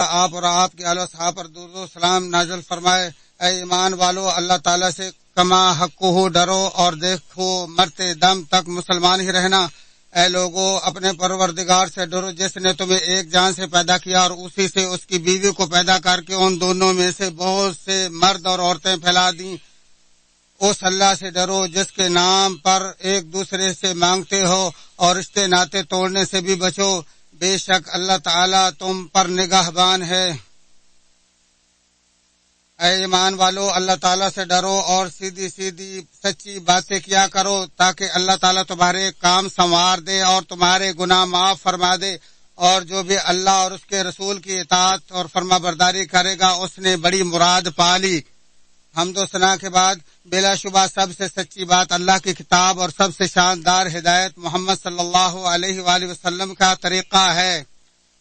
آپ اور آپ کے آل و صحاب پر درود و سلام نازل فرمائے۔ اے ایمان والو، اللہ تعالیٰ سے کما حق ہو ڈرو اور دیکھو مرتے دم تک مسلمان ہی رہنا۔ اے لوگو، اپنے پروردگار سے ڈرو جس نے تمہیں ایک جان سے پیدا کیا اور اسی سے اس کی بیوی کو پیدا کر کے ان دونوں میں سے بہت سے مرد اور عورتیں پھیلا دیں۔ اس اللہ سے ڈرو جس کے نام پر ایک دوسرے سے مانگتے ہو اور رشتے ناطے توڑنے سے بھی بچو، بے شک اللہ تعالیٰ تم پر نگہبان ہے۔ اے ایمان والو، اللہ تعالیٰ سے ڈرو اور سیدھی سیدھی سچی باتیں کیا کرو تاکہ اللہ تعالیٰ تمہارے کام سنوار دے اور تمہارے گناہ معاف فرما دے، اور جو بھی اللہ اور اس کے رسول کی اطاعت اور فرما برداری کرے گا اس نے بڑی مراد پا لی۔ حمد و ثنا کے بعد بلا شبہ سب سے سچی بات اللہ کی کتاب اور سب سے شاندار ہدایت محمد صلی اللہ علیہ وآلہ وسلم کا طریقہ ہے۔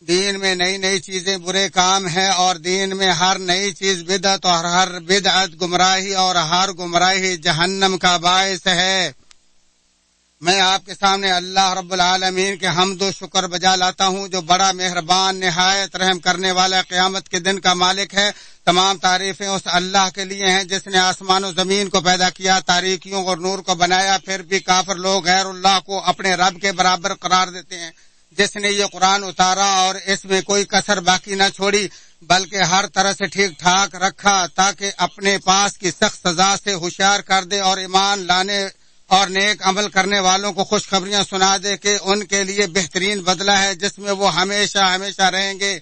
دین میں نئی نئی چیزیں برے کام ہیں اور دین میں ہر نئی چیز بدعت اور ہر بدعت گمراہی اور ہر گمراہی جہنم کا باعث ہے۔ میں آپ کے سامنے اللہ رب العالمین کے حمد و شکر بجا لاتا ہوں جو بڑا مہربان نہایت رحم کرنے والا قیامت کے دن کا مالک ہے۔ تمام تعریفیں اس اللہ کے لیے ہیں جس نے آسمان و زمین کو پیدا کیا، تاریکیوں اور نور کو بنایا، پھر بھی کافر لوگ غیر اللہ کو اپنے رب کے برابر قرار دیتے ہیں۔ جس نے یہ قرآن اتارا اور اس میں کوئی کسر باقی نہ چھوڑی بلکہ ہر طرح سے ٹھیک ٹھاک رکھا تاکہ اپنے پاس کی سخت سزا سے ہوشیار کر دے اور ایمان لانے اور نیک عمل کرنے والوں کو خوشخبریاں سنا دے کہ ان کے لیے بہترین بدلہ ہے جس میں وہ ہمیشہ ہمیشہ رہیں گے۔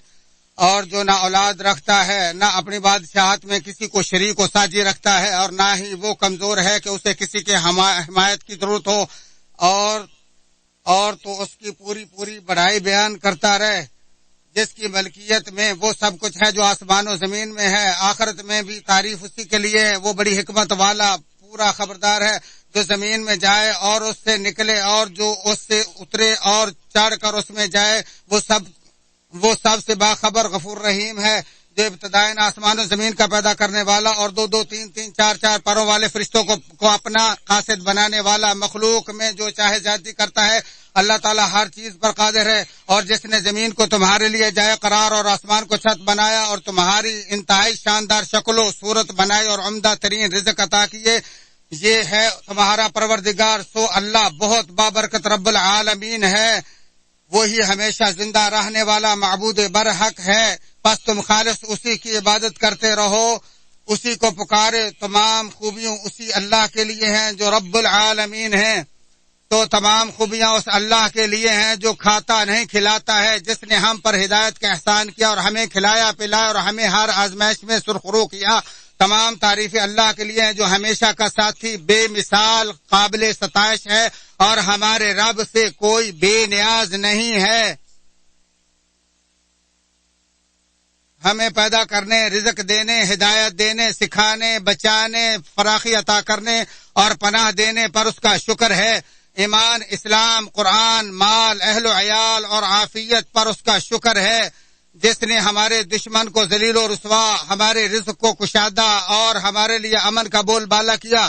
اور جو نہ اولاد رکھتا ہے نہ اپنی بادشاہت میں کسی کو شریک و ساجی رکھتا ہے اور نہ ہی وہ کمزور ہے کہ اسے کسی کے حمایت کی ضرورت ہو، اور تو اس کی پوری بڑائی بیان کرتا رہے جس کی ملکیت میں وہ سب کچھ ہے جو آسمان و زمین میں ہے، آخرت میں بھی تعریف اسی کے لیے ہے۔ وہ بڑی حکمت والا پورا خبردار ہے جو زمین میں جائے اور اس سے نکلے اور جو اس سے اترے اور چڑھ کر اس میں جائے، وہ سب سے باخبر غفور رحیم ہے جو ابتدائن آسمان و زمین کا پیدا کرنے والا اور دو تین چار پروں والے فرشتوں کو اپنا قاصد بنانے والا، مخلوق میں جو چاہے زیادتی کرتا ہے۔ اللہ تعالیٰ ہر چیز پر قادر ہے، اور جس نے زمین کو تمہارے لیے جائے قرار اور آسمان کو چھت بنایا اور تمہاری انتہائی شاندار شکل و صورت بنائی اور عمدہ ترین رزق عطا کیے، یہ ہے تمہارا پروردگار۔ سو اللہ بہت بابرکت رب العالمین ہے، وہی ہمیشہ زندہ رہنے والا معبود برحق ہے، پس تم خالص اسی کی عبادت کرتے رہو، اسی کو پکارے۔ تمام خوبیوں اسی اللہ کے لیے ہیں جو رب العالمین ہیں۔ تو تمام خوبیاں اس اللہ کے لیے ہیں جو کھاتا نہیں کھلاتا ہے، جس نے ہم پر ہدایت کا احسان کیا اور ہمیں کھلایا پلایا اور ہمیں ہر آزمائش میں سرخرو کیا۔ تمام تعریفیں اللہ کے لیے ہیں جو ہمیشہ کا ساتھی بے مثال قابل ستائش ہے اور ہمارے رب سے کوئی بے نیاز نہیں ہے۔ ہمیں پیدا کرنے، رزق دینے، ہدایت دینے، سکھانے، بچانے، فراخی عطا کرنے اور پناہ دینے پر اس کا شکر ہے۔ ایمان، اسلام، قرآن، مال، اہل و عیال اور عافیت پر اس کا شکر ہے۔ جس نے ہمارے دشمن کو ذلیل و رسوا، ہمارے رزق کو کشادہ اور ہمارے لیے امن کا بول بالا کیا،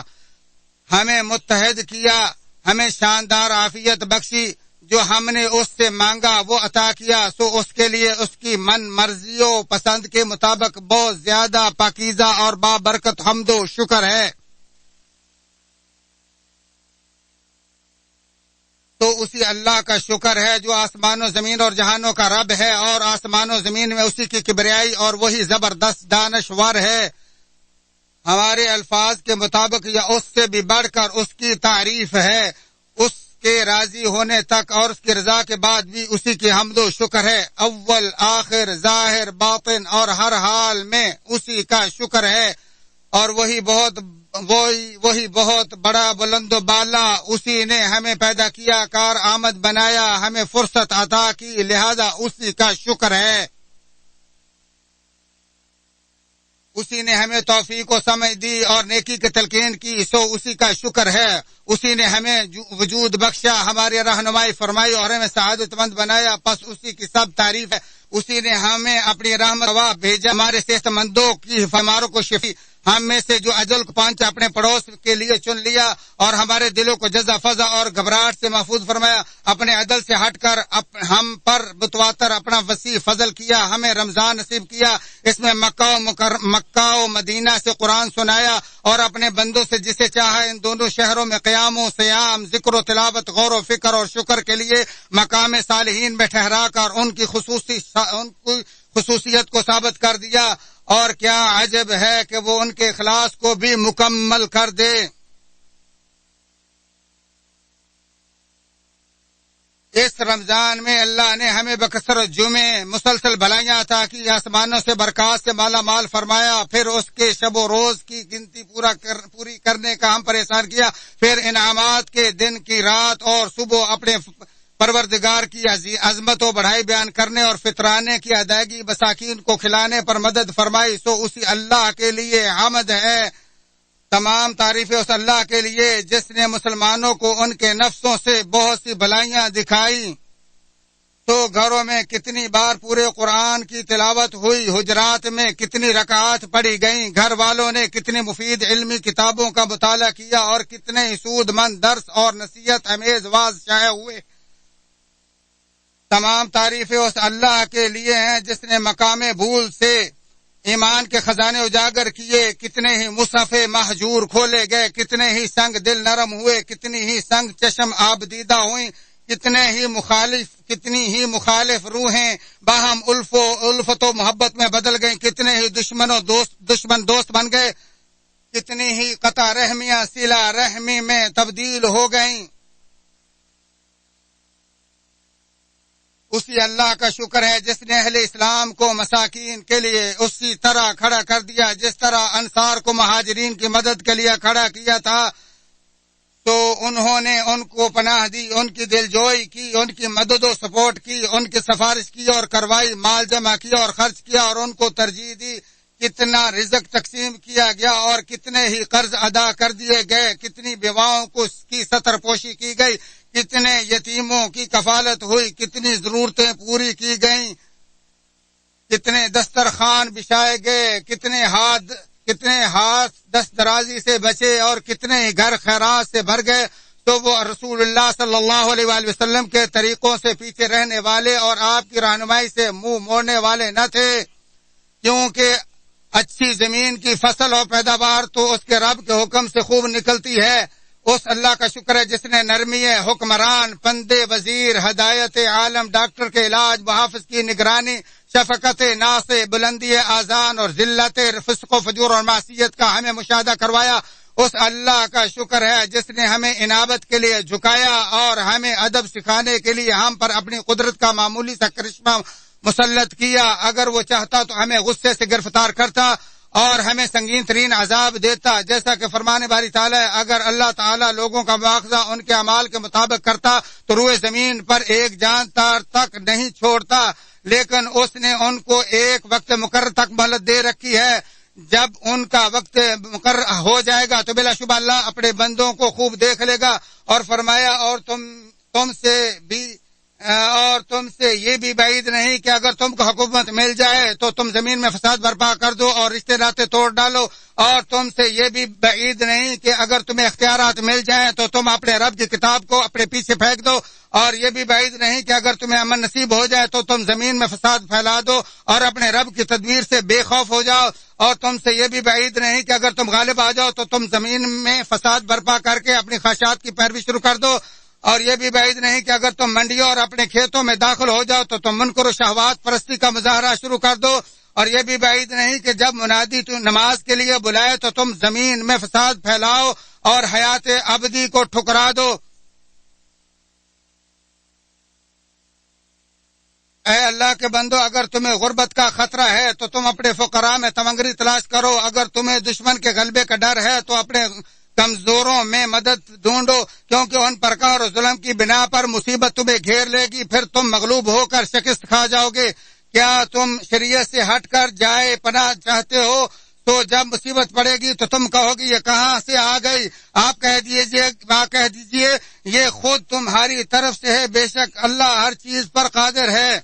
ہمیں متحد کیا، ہمیں شاندار عافیت بخشی، جو ہم نے اس سے مانگا وہ عطا کیا، سو اس کے لیے اس کی من مرضی و پسند کے مطابق بہت زیادہ پاکیزہ اور بابرکت حمد و شکر ہے۔ تو اسی اللہ کا شکر ہے جو آسمان و زمین اور جہانوں کا رب ہے، اور آسمان و زمین میں اسی کی کبریائی اور وہی زبردست دانشور ہے۔ ہمارے الفاظ کے مطابق یا اس سے بھی بڑھ کر اس کی تعریف ہے، اس کے راضی ہونے تک اور اس کی رضا کے بعد بھی اسی کی حمد و شکر ہے۔ اول آخر ظاہر باطن اور ہر حال میں اسی کا شکر ہے، اور وہی بہت بڑا بلند و بالا، اسی نے ہمیں پیدا کیا، کار آمد بنایا، ہمیں فرصت عطا کی، لہذا اسی کا شکر ہے۔ اسی نے ہمیں توفیق و سمجھ دی اور نیکی کی تلقین کی، سو اسی کا شکر ہے۔ اسی نے ہمیں وجود بخشا، ہماری رہنمائی فرمائی اور ہمیں سعادت مند بنایا، پس اسی کی سب تعریف ہے۔ اسی نے ہمیں اپنی رحمت بھیجا، ہمارے صحت مندوں کی بیماروں کو شفی، ہم میں سے جو اجل کو پہنچا اپنے پڑوس کے لیے چن لیا اور ہمارے دلوں کو جزا فضا اور گھبراہٹ سے محفوظ فرمایا. اپنے عدل سے ہٹ کر ہم پر متواتر اپنا وسیع فضل کیا. ہمیں رمضان نصیب کیا. اس میں مکہ و مدینہ سے قرآن سنایا اور اپنے بندوں سے جسے چاہا ان دونوں شہروں میں قیام و سیام، ذکر و تلاوت، غور و فکر اور شکر کے لیے مقام صالحین میں ٹھہرا کر ان کی خصوصیت کو ثابت کر دیا. اور کیا عجب ہے کہ وہ ان کے اخلاص کو بھی مکمل کر دے. اس رمضان میں اللہ نے ہمیں بکثرت جمعے مسلسل بھلائیاں عطا کی، آسمانوں سے برکات سے مالا مال فرمایا، پھر اس کے شب و روز کی گنتی پوری کرنے کا ہم پر احسان کیا، پھر انعامات کے دن کی رات اور صبح اپنے پروردگار کی عظمت و بڑائی بیان کرنے اور فطرانے کی ادائیگی مساکین کو کھلانے پر مدد فرمائی. سو اسی اللہ کے لیے حمد ہے. تمام تعریفیں اس اللہ کے لیے جس نے مسلمانوں کو ان کے نفسوں سے بہت سی بھلائیاں دکھائی. تو گھروں میں کتنی بار پورے قرآن کی تلاوت ہوئی، حجرات میں کتنی رکعات پڑھی گئیں، گھر والوں نے کتنی مفید علمی کتابوں کا مطالعہ کیا اور کتنے سود مند درس اور نصیحت امیز واعظ شائع ہوئے. تمام تعریفیں اس اللہ کے لیے ہیں جس نے مقام بھول سے ایمان کے خزانے اجاگر کیے. کتنے ہی مصحف مہجور کھولے گئے، کتنے ہی سنگ دل نرم ہوئے، کتنی ہی سنگ چشم آبدیدہ ہوئیں، کتنی ہی مخالف روحیں باہم الفت و محبت میں بدل گئیں، کتنے ہی دشمن دوست بن گئے، کتنی ہی قطع رحمیاں صلہ رحمی میں تبدیل ہو گئیں. اسی اللہ کا شکر ہے جس نے اہل اسلام کو مساکین کے لیے اسی طرح کھڑا کر دیا جس طرح انصار کو مہاجرین کی مدد کے لیے کھڑا کیا تھا. تو انہوں نے ان کو پناہ دی، ان کی دلجوئی کی، ان کی مدد و سپورٹ کی، ان کی سفارش کی اور کروائی، مال جمع کیا اور خرچ کیا اور ان کو ترجیح دی. کتنا رزق تقسیم کیا گیا اور کتنے ہی قرض ادا کر دیے گئے، کتنی بیواؤں کو کی ستر پوشی کی گئی، کتنے یتیموں کی کفالت ہوئی، کتنی ضرورتیں پوری کی گئیں، کتنے دسترخوان بچھائے گئے، کتنے ہاتھ دست درازی سے بچے اور کتنے گھر خیرات سے بھر گئے. تو وہ رسول اللہ صلی اللہ علیہ وآلہ وسلم کے طریقوں سے پیچھے رہنے والے اور آپ کی رہنمائی سے منہ موڑنے والے نہ تھے، کیونکہ اچھی زمین کی فصل اور پیداوار تو اس کے رب کے حکم سے خوب نکلتی ہے. اس اللہ کا شکر ہے جس نے نرمی حکمران، پندے وزیر، ہدایت عالم، ڈاکٹر کے علاج، محافظ کی نگرانی، شفقت ناس، بلندی آذان اور ذلت فسق و فجور اور معصیت کا ہمیں مشاہدہ کروایا. اس اللہ کا شکر ہے جس نے ہمیں انابت کے لیے جھکایا اور ہمیں ادب سکھانے کے لیے ہم پر اپنی قدرت کا معمولی سا کرشمہ مسلط کیا. اگر وہ چاہتا تو ہمیں غصے سے گرفتار کرتا اور ہمیں سنگین ترین عذاب دیتا، جیسا کہ فرمان باری تعالیٰ اگر اللہ تعالیٰ لوگوں کا مواخذہ ان کے اعمال کے مطابق کرتا تو روئے زمین پر ایک جان تار تک نہیں چھوڑتا، لیکن اس نے ان کو ایک وقت مقرر تک مہلت دے رکھی ہے. جب ان کا وقت مقرر ہو جائے گا تو بلا شبہ اللہ اپنے بندوں کو خوب دیکھ لے گا. اور فرمایا اور تم سے یہ بھی بعید نہیں کہ اگر تم کو حکومت مل جائے تو تم زمین میں فساد برپا کر دو اور رشتے ناطے توڑ ڈالو، اور تم سے یہ بھی بعید نہیں کہ اگر تمہیں اختیارات مل جائیں تو تم اپنے رب کی کتاب کو اپنے پیچھے پھینک دو، اور یہ بھی بعید نہیں کہ اگر تمہیں امن نصیب ہو جائے تو تم زمین میں فساد پھیلا دو اور اپنے رب کی تدبیر سے بے خوف ہو جاؤ. اور تم سے یہ بھی بعید نہیں کہ اگر تم غالب آ جاؤ تو تم زمین میں فساد برپا کر کے اپنی خواہشات کی پیروی شروع کر دو. اور یہ بھی بعید نہیں کہ اگر تم منڈیوں اور اپنے کھیتوں میں داخل ہو جاؤ تو تم منکر و شہوات پرستی کا مظاہرہ شروع کر دو. اور یہ بھی بعید نہیں کہ جب منادی تو نماز کے لیے بلائے تو تم زمین میں فساد پھیلاؤ اور حیات ابدی کو ٹھکرا دو. اے اللہ کے بندو، اگر تمہیں غربت کا خطرہ ہے تو تم اپنے فقراء میں تمنگری تلاش کرو. اگر تمہیں دشمن کے غلبے کا ڈر ہے تو اپنے کمزوروں میں مدد ڈھونڈو، کیونکہ ان پر قہر و ظلم کی بنا پر مصیبت تمہیں گھیر لے گی، پھر تم مغلوب ہو کر شکست کھا جاؤ گے. کیا تم شریعت سے ہٹ کر جائے پناہ چاہتے ہو؟ تو جب مصیبت پڑے گی تو تم کہو گی یہ کہاں سے آ گئی؟ آپ کہہ دیجئے یہ خود تمہاری طرف سے ہے، بے شک اللہ ہر چیز پر قادر ہے.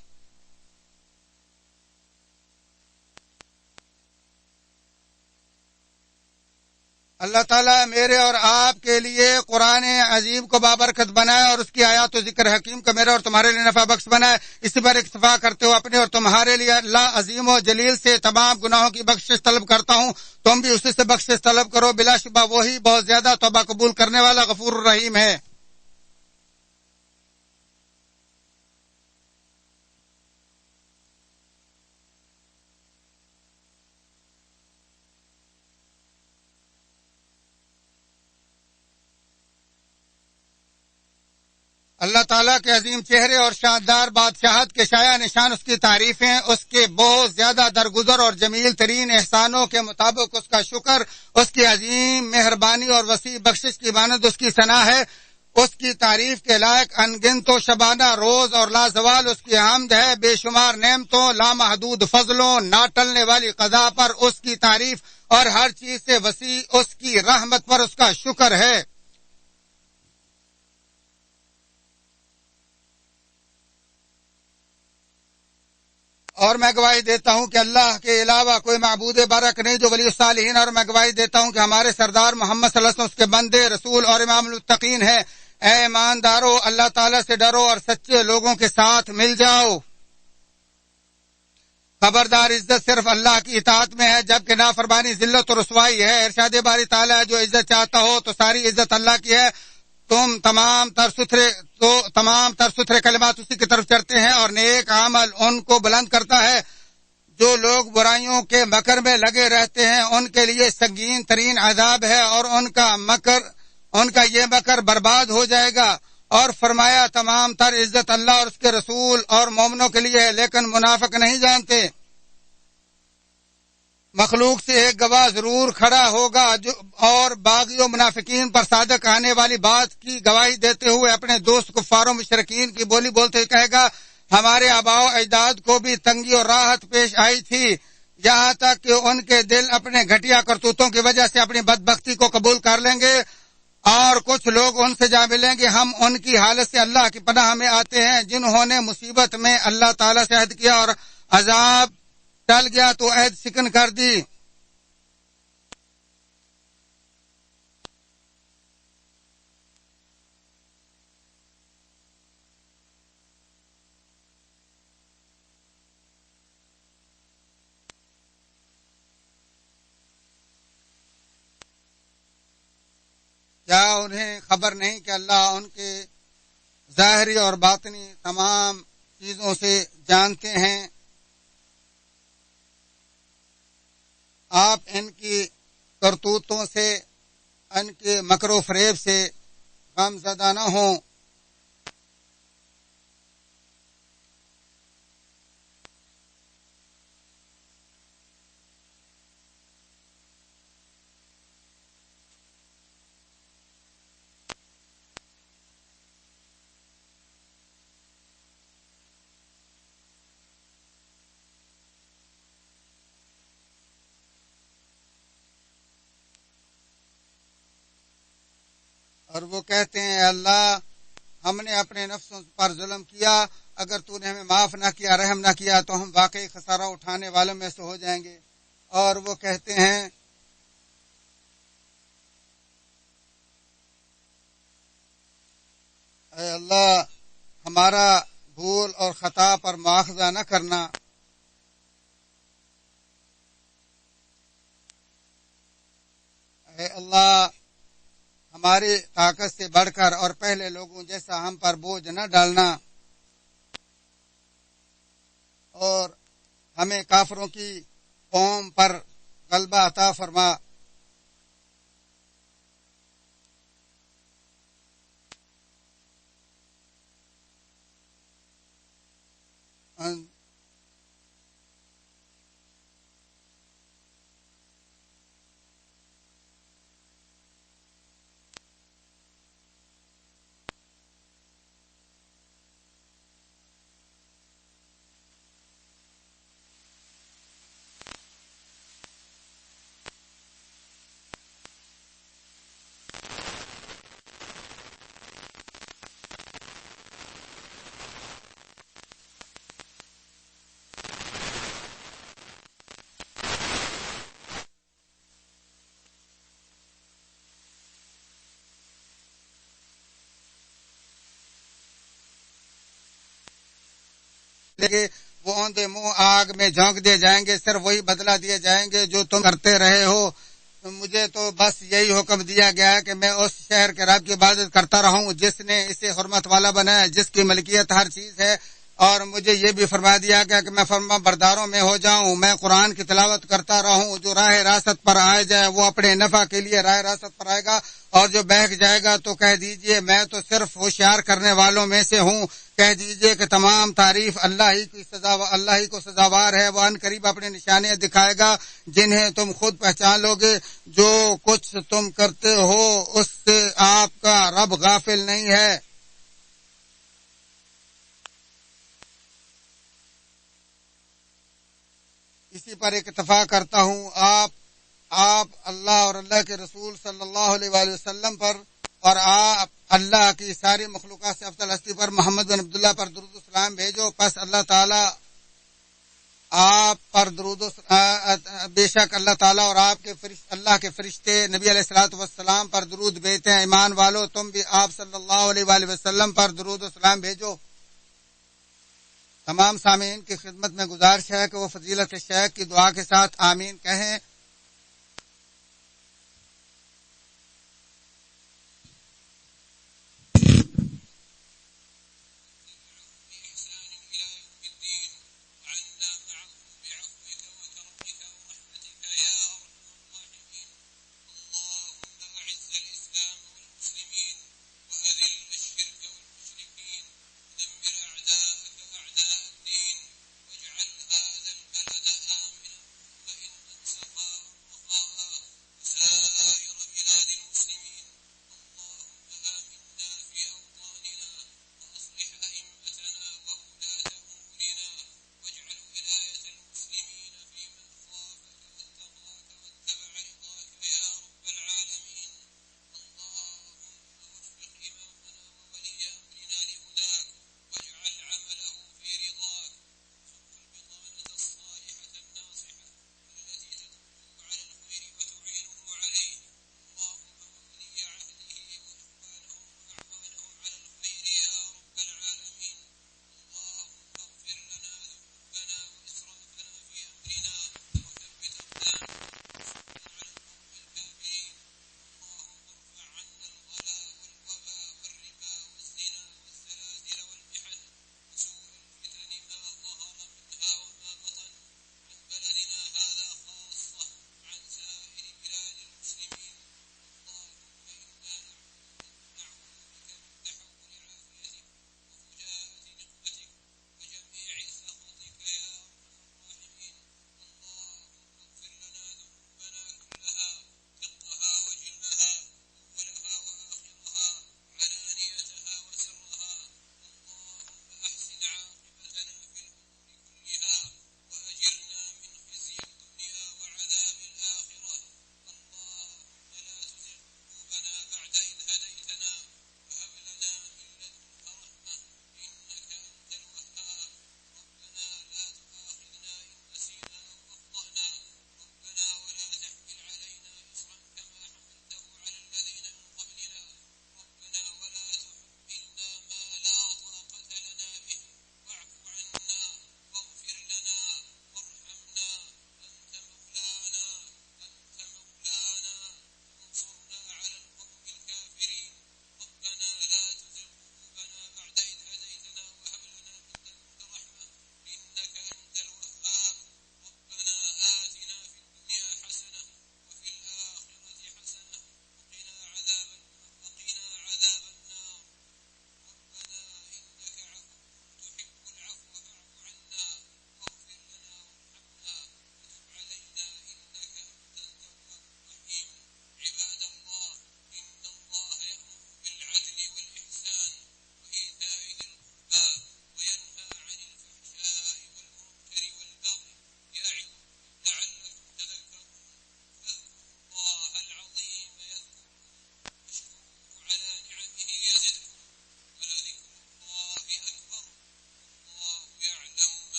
اللہ تعالیٰ میرے اور آپ کے لیے قرآن عظیم کو بابرکت بنائے اور اس کی آیات و ذکر حکیم کو میرے اور تمہارے لیے نفع بخش بنائے. اسی پر اکتفا کرتے ہو اپنے اور تمہارے لیے اللہ عظیم و جلیل سے تمام گناہوں کی بخشش طلب کرتا ہوں. تم بھی اسی سے بخشش طلب کرو. بلا شبہ وہی بہت زیادہ توبہ قبول کرنے والا غفور الرحیم ہے. اللہ تعالیٰ کے عظیم چہرے اور شاندار بادشاہت کے شایع نشان اس کی تعریفیں، اس کے بہت زیادہ درگزر اور جمیل ترین احسانوں کے مطابق اس کا شکر، اس کی عظیم مہربانی اور وسیع بخشش کی مانند اس کی ثنا ہے. اس کی تعریف کے لائق انگنت و شبانہ روز اور لازوال اس کی حمد ہے. بے شمار نعمتوں، لامحدود فضلوں، نہ ٹلنے والی قضا پر اس کی تعریف اور ہر چیز سے وسیع اس کی رحمت پر اس کا شکر ہے. اور میں گواہی دیتا ہوں کہ اللہ کے علاوہ کوئی معبود برحق نہیں جو ولی الصالحین، اور میں گواہی دیتا ہوں کہ ہمارے سردار محمد صلی اللہ علیہ وسلم اس کے بندے، رسول اور امام المتقین ہیں. اے ایماندارو، اللہ تعالیٰ سے ڈرو اور سچے لوگوں کے ساتھ مل جاؤ. خبردار، عزت صرف اللہ کی اطاعت میں ہے، جبکہ نافرمانی ذلت و رسوائی ہے. ارشاد باری تعالیٰ ہے، جو عزت چاہتا ہو تو ساری عزت اللہ کی ہے. تمام تر ستھرے کلمات اسی کی طرف چڑھتے ہیں اور نیک عمل ان کو بلند کرتا ہے. جو لوگ برائیوں کے مکر میں لگے رہتے ہیں ان کے لیے سنگین ترین عذاب ہے اور ان کا یہ مکر برباد ہو جائے گا. اور فرمایا تمام تر عزت اللہ اور اس کے رسول اور مومنوں کے لیے ہے، لیکن منافق نہیں جانتے. مخلوق سے ایک گواہ ضرور کھڑا ہوگا اور باغیوں منافقین پر صادق آنے والی بات کی گواہی دیتے ہوئے اپنے دوست کفار و مشرکین کی بولی بولتے ہوئے کہے گا، ہمارے آباء و اجداد کو بھی تنگی اور راحت پیش آئی تھی، یہاں تک کہ ان کے دل اپنے گھٹیا کرتوتوں کی وجہ سے اپنی بدبختی کو قبول کر لیں گے. اور کچھ لوگ ان سے جا ملیں گے، ہم ان کی حالت سے اللہ کی پناہ میں آتے ہیں جنہوں نے مصیبت میں اللہ تعالیٰ سے عہد کیا اور عذاب ٹل گیا تو عہد سکن کر دی. کیا انہیں خبر نہیں کہ اللہ ان کے ظاہری اور باطنی تمام چیزوں سے جانتے ہیں؟ آپ ان کی کرتوتوں سے، ان کے مکر و فریب سے غم زدہ نہ ہوں. اور وہ کہتے ہیں، اللہ ہم نے اپنے نفسوں پر ظلم کیا، اگر تو نے ہمیں معاف نہ کیا، رحم نہ کیا تو ہم واقعی خسارہ اٹھانے والوں میں سے ہو جائیں گے. اور وہ کہتے ہیں، اے اللہ ہمارا بھول اور خطا پر مواخذہ نہ کرنا. اے اللہ ہماری طاقت سے بڑھ کر اور پہلے لوگوں جیسا ہم پر بوجھ نہ ڈالنا، اور ہمیں کافروں کی قوم پر غلبہ عطا فرما. دیں گے، وہ اوندے منہ آگ میں جھونک دیے جائیں گے، صرف وہی بدلہ دیے جائیں گے جو تم کرتے رہے ہو۔ مجھے تو بس یہی حکم دیا گیا ہے کہ میں اس شہر کے رب کی عبادت کرتا رہوں جس نے اسے حرمت والا بنایا، جس کی ملکیت ہر چیز ہے، اور مجھے یہ بھی فرما دیا گیا کہ میں فرما برداروں میں ہو جاؤں، میں قرآن کی تلاوت کرتا رہوں، جو راہ راست پر آئے جائے وہ اپنے نفع کے لیے راہ راست پر آئے گا، اور جو بہک جائے گا تو کہہ دیجئے میں تو صرف ہوشیار کرنے والوں میں سے ہوں۔ کہہ دیجئے کہ تمام تعریف اللہ ہی کو سزاوار ہے، وہ ان قریب اپنی نشانیاں دکھائے گا جنہیں تم خود پہچان لو گے۔ جو کچھ تم کرتے ہو اس سے آپ کا رب غافل نہیں ہے۔ اسی پر ایک اتفاق کرتا ہوں، آپ اللہ اور اللہ کے رسول صلی اللہ علیہ وآلہ وسلم پر اور آپ اللہ کی ساری مخلوقات سے افضل ہستی پر محمد بن عبداللہ پر درود و سلام بھیجو، پس اللہ تعالیٰ آپ پر بے شک اللہ تعالیٰ اور اللہ کے فرشتے نبی علیہ الصلوۃ والسلام پر درود بھیجتے ہیں۔ ایمان والو تم بھی آپ صلی اللہ علیہ وآلہ وسلم پر درود و سلام بھیجو۔ تمام سامعین کی خدمت میں گزارش ہے کہ وہ فضیلت شیخ کی دعا کے ساتھ آمین کہیں۔